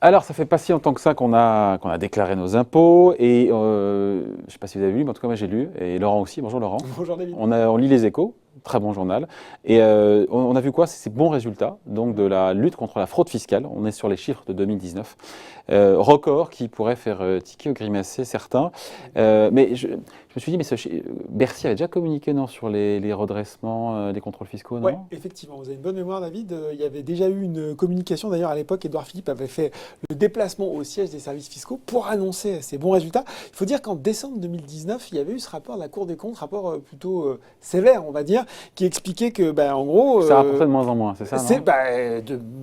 Alors, ça fait pas si longtemps que ça qu'on a déclaré nos impôts et je ne sais pas si vous avez lu, mais en tout cas moi j'ai lu et Laurent aussi. Bonjour Laurent. Bonjour David. On lit les Échos, très bon journal et on a vu quoi? C'est ces bons résultats donc de la lutte contre la fraude fiscale. On est sur les chiffres de 2019, record qui pourrait faire tiquer ou grimacer certains. Mais je me suis dit, mais Bercy avait déjà communiqué non, sur les redressements, les contrôles fiscaux, non? Oui, effectivement, vous avez une bonne mémoire David. Il y avait déjà eu une communication, d'ailleurs à l'époque, Édouard Philippe avait fait le déplacement au siège des services fiscaux pour annoncer ces bons résultats. Il faut dire qu'en décembre 2019, il y avait eu ce rapport de la Cour des comptes, rapport plutôt sévère, on va dire, qui expliquait que, en gros... Ça rapportait de moins en moins, c'est ça, non?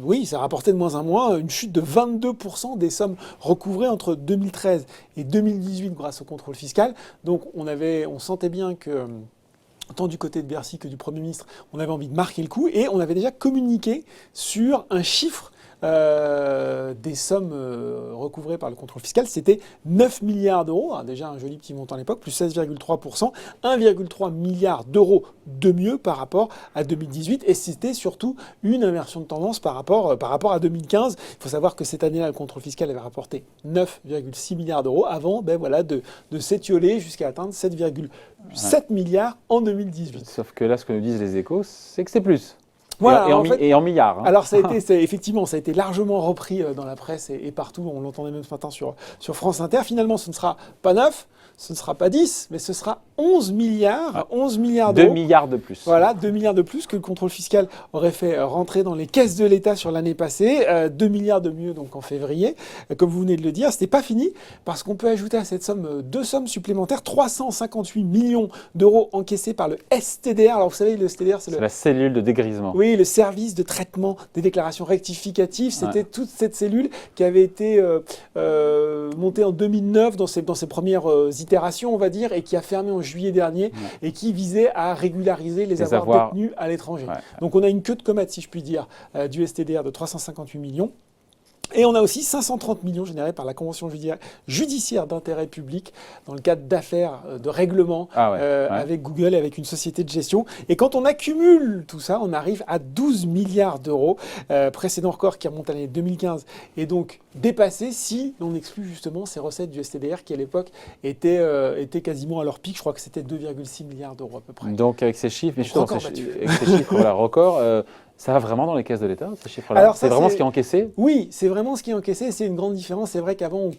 Oui, ça rapportait de moins en moins, une chute de 22% des sommes recouvrées entre 2013 et 2018 grâce au contrôle fiscal. Donc on sentait bien que... tant du côté de Bercy que du Premier ministre, on avait envie de marquer le coup et on avait déjà communiqué sur un chiffre des sommes recouvrées par le contrôle fiscal. C'était 9 milliards d'euros, déjà un joli petit montant à l'époque, plus 16,3%, 1,3 milliard d'euros de mieux par rapport à 2018 et c'était surtout une inversion de tendance par rapport à 2015. Il faut savoir que cette année-là, le contrôle fiscal avait rapporté 9,6 milliards d'euros avant de s'étioler jusqu'à atteindre 7,7 milliards en 2018. Sauf que là, ce que nous disent les Échos, c'est que c'est plus. Voilà, et en milliards. Hein. Alors effectivement, ça a été largement repris dans la presse et partout. On l'entendait même ce matin sur France Inter. Finalement, ce ne sera pas 9, ce ne sera pas 10, mais ce sera 11 milliards, 11 milliards d'euros. 2 milliards de plus. Voilà, 2 milliards de plus que le contrôle fiscal aurait fait rentrer dans les caisses de l'État sur l'année passée. 2 milliards de mieux donc en février. Comme vous venez de le dire, ce n'est pas fini parce qu'on peut ajouter à cette somme deux sommes supplémentaires, 358 millions d'euros encaissés par le STDR. Alors vous savez, le STDR, c'est la cellule de dégrisement. Oui, le service de traitement des déclarations rectificatives. C'était toute cette cellule qui avait été montée en 2009 dans ses premières itérations, on va dire, et qui a fermé en juillet dernier et qui visait à régulariser les avoirs détenus à l'étranger. Ouais. Donc on a une queue de comète, si je puis dire, du STDR de 358 millions. Et on a aussi 530 millions générés par la convention judiciaire d'intérêt public dans le cadre d'affaires de règlement avec Google et avec une société de gestion. Et quand on accumule tout ça, on arrive à 12 milliards d'euros. Précédent record qui remonte à l'année 2015 et donc dépassé si l'on exclut justement ces recettes du STDR qui à l'époque étaient quasiment à leur pic. Je crois que c'était 2,6 milliards d'euros à peu près. Donc avec ces chiffres, record, ça va vraiment dans les caisses de l'État, ces chiffres-là? Alors c'est vraiment ce qui est encaissé? Oui, c'est vraiment ce qui est encaissé. C'est une grande différence. C'est vrai qu'avant,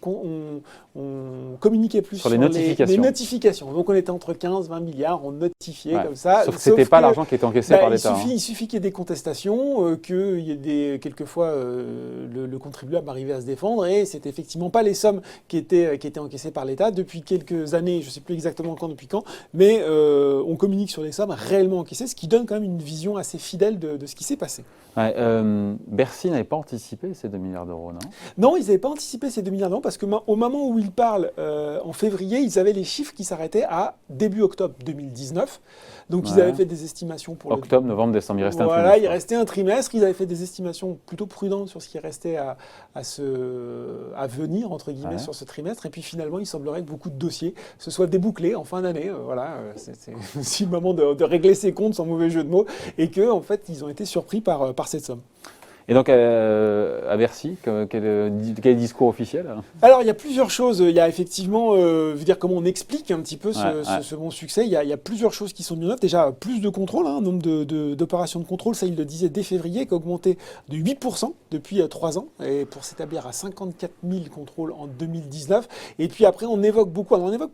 on communiquait plus sur les notifications. Donc on était entre 15 et 20 milliards, on notifiait comme ça. Sauf que ce n'était pas l'argent qui était encaissé par l'État. Il suffit qu'il y ait des contestations, qu'il y ait quelquefois le contribuable arrivait à se défendre et ce n'était effectivement pas les sommes qui étaient encaissées par l'État. Depuis quelques années, je ne sais plus exactement depuis quand, mais on communique sur les sommes réellement encaissées, ce qui donne quand même une vision assez fidèle de ce qui s'est passé. Bercy n'avait pas anticipé ces 2 milliards d'euros, non? Non, ils n'avaient pas anticipé ces 2 milliards d'euros parce qu'au moment où ils parlent en février, ils avaient les chiffres qui s'arrêtaient à début octobre 2019. Donc ils avaient fait des estimations pour octobre, novembre, décembre, il restait un trimestre. Voilà, il restait un trimestre. Ils avaient fait des estimations plutôt prudentes sur ce qui restait à venir, entre guillemets, sur ce trimestre. Et puis finalement, il semblerait que beaucoup de dossiers se soient débouclés en fin d'année. C'est aussi le moment de régler ses comptes, sans mauvais jeu de mots. Et qu'en fait, ils ont été surpris par cette somme. Et donc à Bercy, quel discours officiel? Alors il y a plusieurs choses. Il y a effectivement, comment on explique un petit peu ce bon succès. Il y a plusieurs choses qui sont mises en œuvre. Déjà plus de contrôle, nombre d'opérations de contrôle, ça il le disait dès février, qui a augmenté de 8% depuis 3 ans, et pour s'établir à 54 000 contrôles en 2019. Et puis après on évoque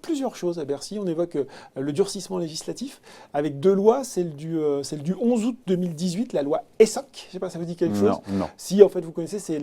plusieurs choses à Bercy. On évoque le durcissement législatif avec 2 lois, celle du 11 août 2018, la loi ESSOC. Je ne sais pas, ça vous dit quelque chose? Non. Si, en fait, vous connaissez, c'est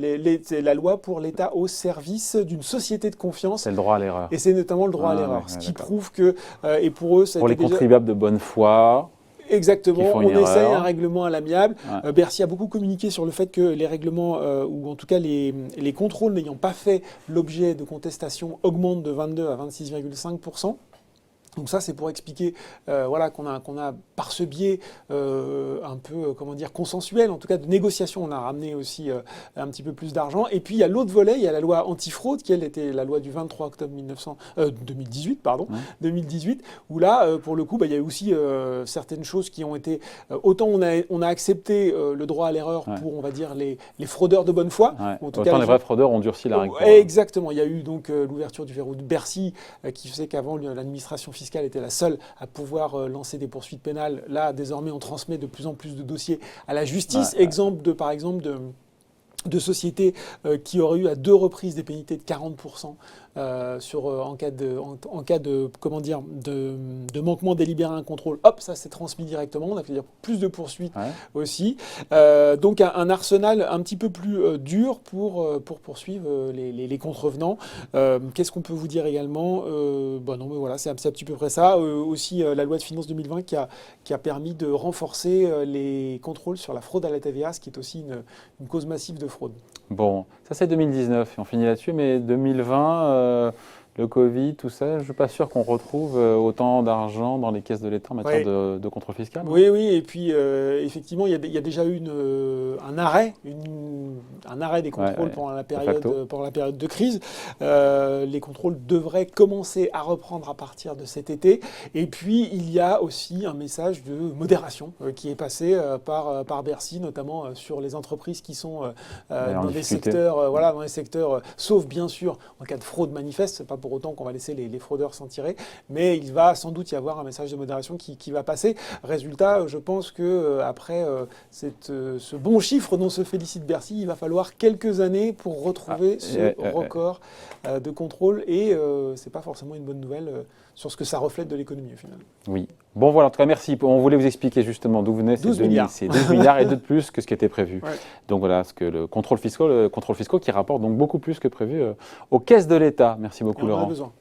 la loi pour l'État au service d'une société de confiance. C'est le droit à l'erreur. Et c'est notamment le droit à l'erreur. Ce qui prouve que, et pour eux, ça pour les contribuables de bonne foi. Exactement, on essaye un règlement à l'amiable. Bercy a beaucoup communiqué sur le fait que les règlements, ou en tout cas les contrôles n'ayant pas fait l'objet de contestation, augmentent de 22 à 26,5%. Donc ça, c'est pour expliquer voilà, qu'on a par ce biais un peu, comment dire, consensuel, en tout cas de négociation, on a ramené aussi un petit peu plus d'argent. Et puis il y a l'autre volet, il y a la loi antifraude, qui elle était la loi du 23 octobre 2018, pardon, 2018, où là, pour le coup, il y a eu aussi certaines choses qui ont été... autant on a accepté le droit à l'erreur pour, on va dire, les fraudeurs de bonne foi. En tout cas, les vrais fraudeurs ont durci la règle. Exactement, il y a eu donc l'ouverture du verrou de Bercy, qui faisait qu'avant, l'administration fiscale était la seule à pouvoir lancer des poursuites pénales. Là, désormais, on transmet de plus en plus de dossiers à la justice. Exemple par exemple de sociétés qui auraient eu à 2 reprises des pénalités de 40% en cas de comment dire de manquement délibéré à un contrôle. Hop, ça s'est transmis directement. On a fait dire plus de poursuites aussi. Donc un arsenal un petit peu plus dur pour poursuivre les contrevenants. Qu'est-ce qu'on peut vous dire également non, mais voilà, c'est un petit peu près ça. Aussi la loi de finances 2020 qui a permis de renforcer les contrôles sur la fraude à la TVA, ce qui est aussi une cause massive de fraude. Bon, ça c'est 2019 et on finit là-dessus, mais 2020, le Covid, tout ça, je ne suis pas sûr qu'on retrouve autant d'argent dans les caisses de l'État en matière de contrôle fiscal. Oui, et puis effectivement, il y a déjà eu un arrêt des contrôles pendant la période de crise. Les contrôles devraient commencer à reprendre à partir de cet été. Et puis, il y a aussi un message de modération qui est passé par Bercy, notamment sur les entreprises qui sont dans les secteurs, sauf bien sûr en cas de fraude manifeste. C'est pas pour autant qu'on va laisser les fraudeurs s'en tirer, mais il va sans doute y avoir un message de modération qui va passer. Résultat, je pense que après ce bon chiffre dont se félicite Bercy, il va falloir quelques années pour retrouver ce record de contrôle, et c'est pas forcément une bonne nouvelle sur ce que ça reflète de l'économie au final. Oui. Bon voilà, en tout cas merci. On voulait vous expliquer justement d'où venaient ces 12 milliards et 2 de plus que ce qui était prévu. Donc voilà, ce que le contrôle fiscal qui rapporte donc beaucoup plus que prévu aux caisses de l'État. Merci beaucoup Laurent. On en a besoin.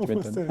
Tu m'étonnes.